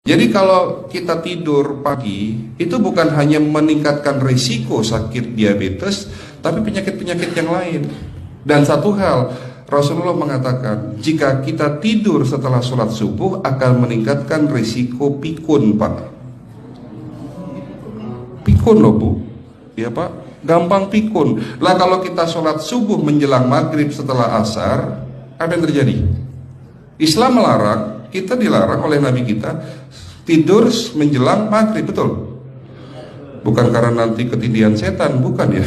Jadi kalau kita tidur pagi, itu bukan hanya meningkatkan risiko sakit diabetes, tapi penyakit-penyakit yang lain. Dan satu hal, Rasulullah mengatakan, jika kita tidur setelah sholat subuh akan meningkatkan risiko pikun, Pak. Pikun loh, Bu. Ya, Pak. Gampang pikun. Lah kalau kita sholat subuh menjelang maghrib setelah asar, apa yang terjadi? Islam melarang, kita dilarang oleh Nabi kita tidur menjelang maghrib, betul? Bukan karena nanti ketindihan setan, bukan ya.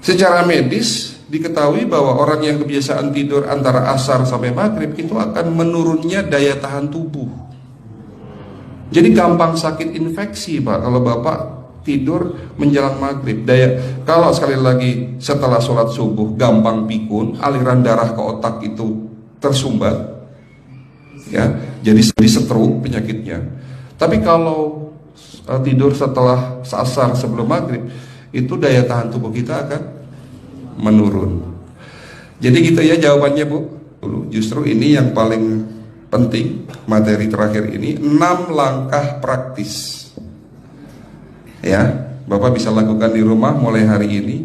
Secara medis diketahui bahwa orang yang kebiasaan tidur antara asar sampai maghrib itu akan menurunnya daya tahan tubuh. Jadi gampang sakit infeksi, Pak, kalau Bapak tidur menjelang maghrib. Kalau sekali lagi setelah sholat subuh gampang pikun, aliran darah ke otak itu tersumbat, ya, jadi stroke penyakitnya. Tapi kalau tidur setelah asar sebelum maghrib, itu daya tahan tubuh kita akan menurun. Jadi gitu ya jawabannya, Bu. Justru ini yang paling penting, materi terakhir ini 6 langkah praktis. Ya, Bapak bisa lakukan di rumah mulai hari ini.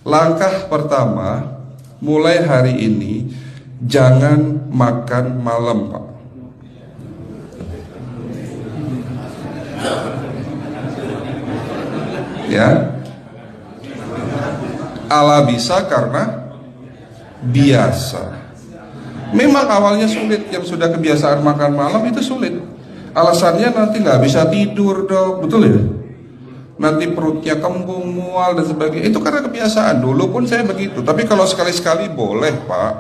Langkah pertama, mulai hari ini jangan makan malam, Pak. Ya, ala bisa karena biasa. Memang awalnya sulit, yang sudah kebiasaan makan malam itu sulit. Alasannya nanti nggak bisa tidur, Dok, betul ya? Nanti perutnya kembung, mual dan sebagainya. Itu karena kebiasaan. Dulu pun saya begitu. Tapi kalau sekali-sekali boleh, Pak.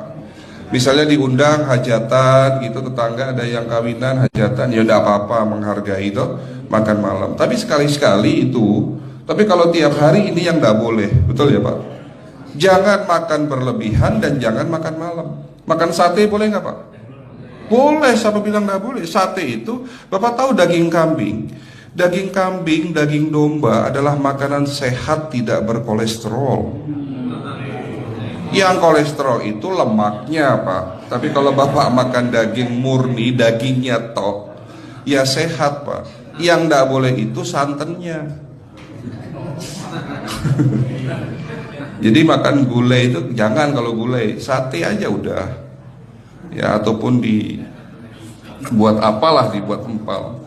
Misalnya diundang hajatan gitu, tetangga ada yang kawinan, hajatan, ya udah apa-apa, menghargai itu makan malam. Tapi sekali-sekali itu. Tapi kalau tiap hari ini yang nggak boleh, betul ya, Pak? Jangan makan berlebihan dan jangan makan malam. Makan sate boleh nggak, Pak? Boleh, siapa bilang nggak boleh? Sate itu, Bapak tahu daging kambing. Daging kambing, daging domba adalah makanan sehat, tidak berkolesterol. Yang kolesterol itu lemaknya, Pak. Tapi kalau Bapak makan daging murni, dagingnya tok, ya sehat, Pak. Yang nggak boleh itu santannya. Jadi makan gulai itu jangan, kalau gulai sate aja udah. Ya, ataupun dibuat apalah, dibuat empal.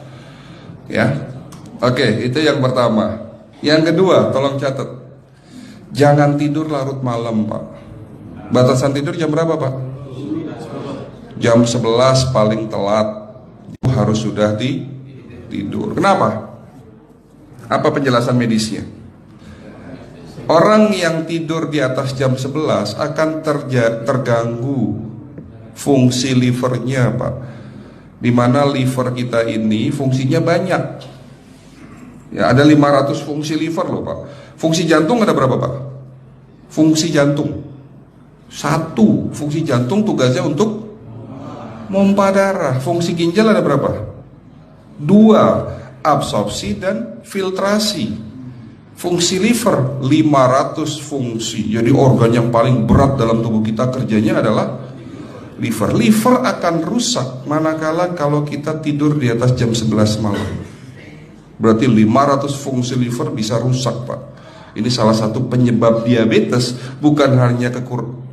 Ya. Oke, itu yang pertama. Yang kedua, tolong catat. Jangan tidur larut malam, Pak. Batasan tidur jam berapa, Pak? Jam 11 paling telat. Harus sudah tidur. Kenapa? Apa penjelasan medisnya? Orang yang tidur di atas jam 11 akan terganggu fungsi livernya, Pak. Dimana liver kita ini fungsinya banyak. Ya, ada 500 fungsi liver loh, Pak. Fungsi jantung ada berapa, Pak? Fungsi jantung 1. Fungsi jantung tugasnya untuk mompa darah. Fungsi ginjal ada berapa? 2. Absorpsi dan filtrasi. Fungsi liver 500 fungsi. Jadi organ yang paling berat dalam tubuh kita kerjanya adalah liver. Liver akan rusak manakala kalau kita tidur di atas jam 11 malam. Berarti 500 fungsi liver bisa rusak, Pak. Ini salah satu penyebab diabetes. Bukan hanya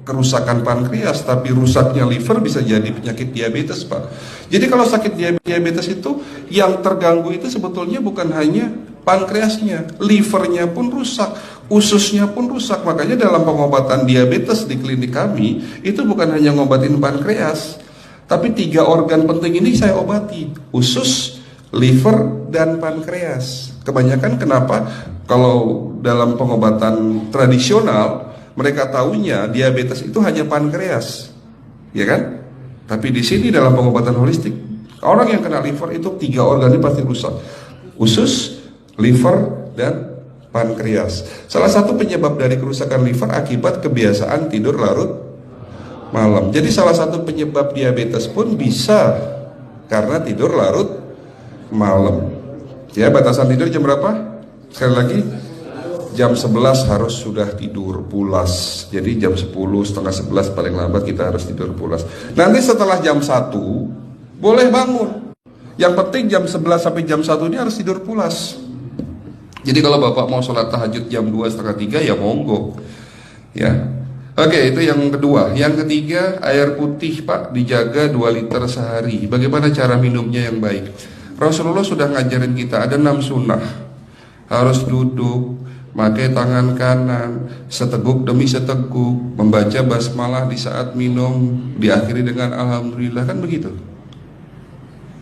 kerusakan pankreas, tapi rusaknya liver bisa jadi penyakit diabetes, Pak. Jadi kalau sakit diabetes itu yang terganggu itu sebetulnya bukan hanya pankreasnya, livernya pun rusak, ususnya pun rusak. Makanya dalam pengobatan diabetes di klinik kami itu bukan hanya ngobatin pankreas, tapi 3 organ penting ini saya obati: usus, liver, dan pankreas. Kebanyakan kenapa? Kalau dalam pengobatan tradisional mereka tahunya diabetes itu hanya pankreas, ya kan? Tapi di sini dalam pengobatan holistik, orang yang kena liver itu 3 organ ini pasti rusak: usus, liver, dan pankreas. Salah satu penyebab dari kerusakan liver akibat kebiasaan tidur larut malam. Jadi salah satu penyebab diabetes pun bisa karena tidur larut malam. Ya, batasan tidur jam berapa? Sekali lagi, jam 11 harus sudah tidur pulas. Jadi jam 10, setengah 11 paling lambat kita harus tidur pulas. Nanti setelah jam 1 boleh bangun. Yang penting jam 11 sampai jam 1 ini harus tidur pulas. Jadi kalau Bapak mau sholat tahajud jam 2, setengah 3 ya monggo. Ya. Oke, itu yang kedua. Yang ketiga, air putih Pak dijaga 2 liter sehari. Bagaimana cara minumnya yang baik? Rasulullah sudah ngajarin kita ada 6 sunnah. Harus duduk, pakai tangan kanan, seteguk demi seteguk, membaca basmalah di saat minum, diakhiri dengan alhamdulillah, kan begitu.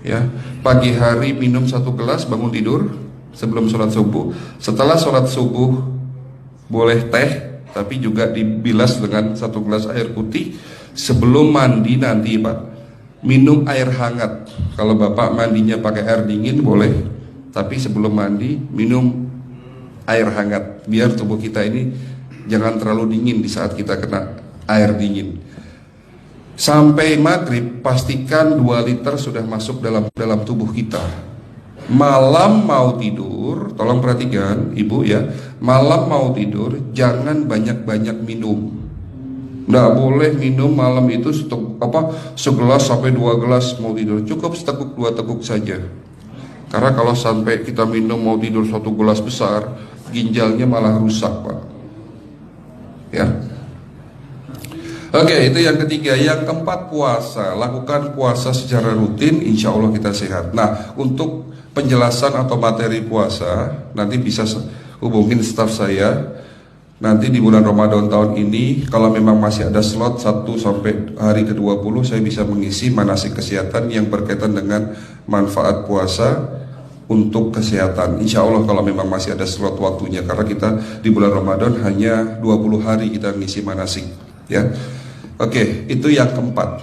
Ya, pagi hari minum 1 gelas bangun tidur sebelum sholat subuh. Setelah sholat subuh boleh teh, tapi juga dibilas dengan 1 gelas air putih. Sebelum mandi nanti Pak, minum air hangat. Kalau Bapak mandinya pakai air dingin boleh, tapi sebelum mandi minum air hangat, biar tubuh kita ini jangan terlalu dingin di saat kita kena air dingin. Sampai maghrib pastikan 2 liter sudah masuk dalam tubuh kita. Malam mau tidur, tolong perhatikan Ibu ya, malam mau tidur jangan banyak-banyak minum. Nggak boleh minum malam itu segelas sampai 2 gelas mau tidur. Cukup seteguk 2 teguk saja. Karena kalau sampai kita minum mau tidur 1 gelas besar, ginjalnya malah rusak Pak. Ya. Oke, itu yang ketiga. Yang keempat, puasa. Lakukan puasa secara rutin, insya Allah kita sehat. Nah, untuk penjelasan atau materi puasa nanti bisa hubungin staf saya. Nanti di bulan Ramadan tahun ini, kalau memang masih ada slot 1 sampai hari ke-20, saya bisa mengisi manasik kesehatan yang berkaitan dengan manfaat puasa untuk kesehatan. Insya Allah kalau memang masih ada slot waktunya, karena kita di bulan Ramadan hanya 20 hari kita mengisi manasik. Ya, oke, itu yang keempat.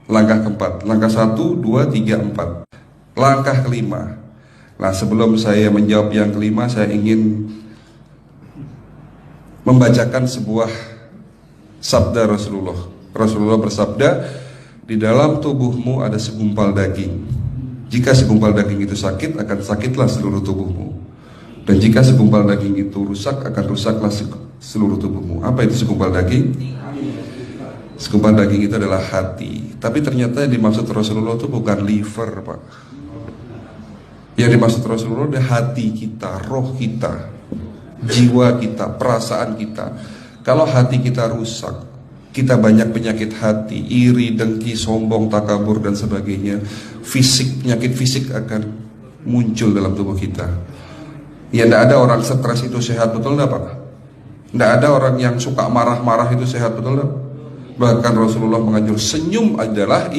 Langkah keempat. Langkah 1, 2, 3, 4. Langkah kelima. Nah, sebelum saya menjawab yang kelima, saya ingin membacakan sebuah sabda Rasulullah. Rasulullah bersabda, di dalam tubuhmu ada segumpal daging. Jika segumpal daging itu sakit, akan sakitlah seluruh tubuhmu. Dan jika segumpal daging itu rusak, akan rusaklah seluruh tubuhmu. Apa itu segumpal daging? Segumpal daging itu adalah hati. Tapi ternyata yang dimaksud Rasulullah itu bukan liver Pak. Yang dimaksud Rasulullah adalah hati kita, roh kita, jiwa kita, perasaan kita. Kalau hati kita rusak, kita banyak penyakit hati, iri, dengki, sombong, takabur dan sebagainya. Penyakit fisik akan muncul dalam tubuh kita. Ya, tidak ada orang stres itu sehat, betul tidak Pak? Tidak ada orang yang suka marah-marah itu sehat, betul tidak? Bahkan Rasulullah menganjur senyum adalah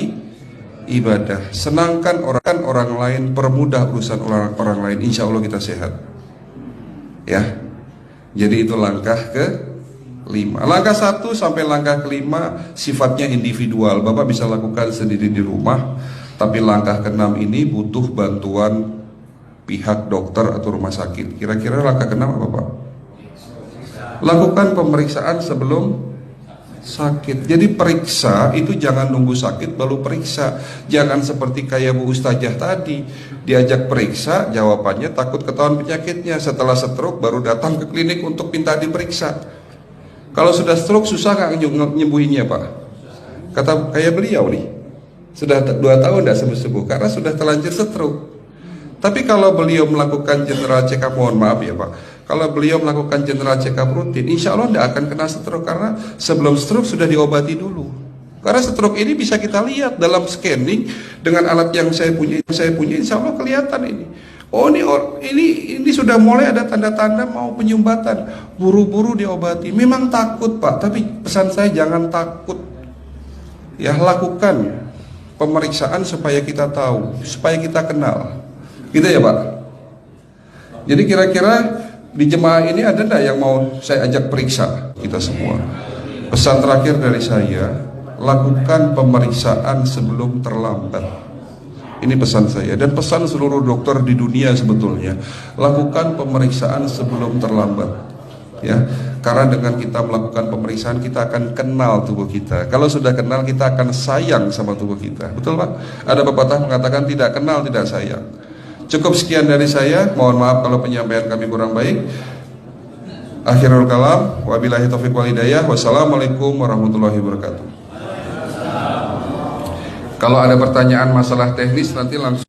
ibadah. Senangkan orang lain, permudah urusan orang lain, insya Allah kita sehat. Ya, jadi itu langkah ke-5. Langkah 1 sampai langkah ke-5 sifatnya individual. Bapak bisa lakukan sendiri di rumah. Tapi langkah ke-6 ini butuh bantuan pihak dokter atau rumah sakit. Kira-kira langkah ke-6 apa Pak? Lakukan pemeriksaan sebelum sakit. Jadi periksa itu jangan nunggu sakit baru periksa. Jangan seperti kayak Bu Ustazah tadi, diajak periksa, jawabannya takut ketahuan penyakitnya. Setelah stroke baru datang ke klinik untuk minta diperiksa. Kalau sudah stroke susah nggak nyembuhinnya Pak? Kata kayak beliau nih, sudah 2 tahun tidak sembuh-sembuh karena sudah terlanjur stroke. Tapi kalau beliau melakukan general check up, mohon maaf ya Pak, kalau beliau melakukan general check up rutin, insya Allah tidak akan kena stroke, karena sebelum stroke sudah diobati dulu. Karena stroke ini bisa kita lihat dalam scanning dengan alat yang saya punya, insya Allah kelihatan ini. Oh ini sudah mulai ada tanda-tanda mau penyumbatan, buru-buru diobati. Memang takut Pak, tapi pesan saya jangan takut. Ya, lakukan pemeriksaan supaya kita tahu, supaya kita kenal. Gitu ya Pak. Jadi kira-kira di jemaah ini ada enggak yang mau saya ajak periksa kita semua? Pesan terakhir dari saya, lakukan pemeriksaan sebelum terlambat. Ini pesan saya dan pesan seluruh dokter di dunia sebetulnya. Lakukan pemeriksaan sebelum terlambat. Ya, karena dengan kita melakukan pemeriksaan kita akan kenal tubuh kita. Kalau sudah kenal kita akan sayang sama tubuh kita. Betul Pak? Ada pepatah mengatakan tidak kenal tidak sayang. Cukup sekian dari saya. Mohon maaf kalau penyampaian kami kurang baik. Akhirul kalam, wabillahi taufiq wal hidayah. Wassalamualaikum warahmatullahi wabarakatuh. Kalau ada pertanyaan masalah teknis nanti langsung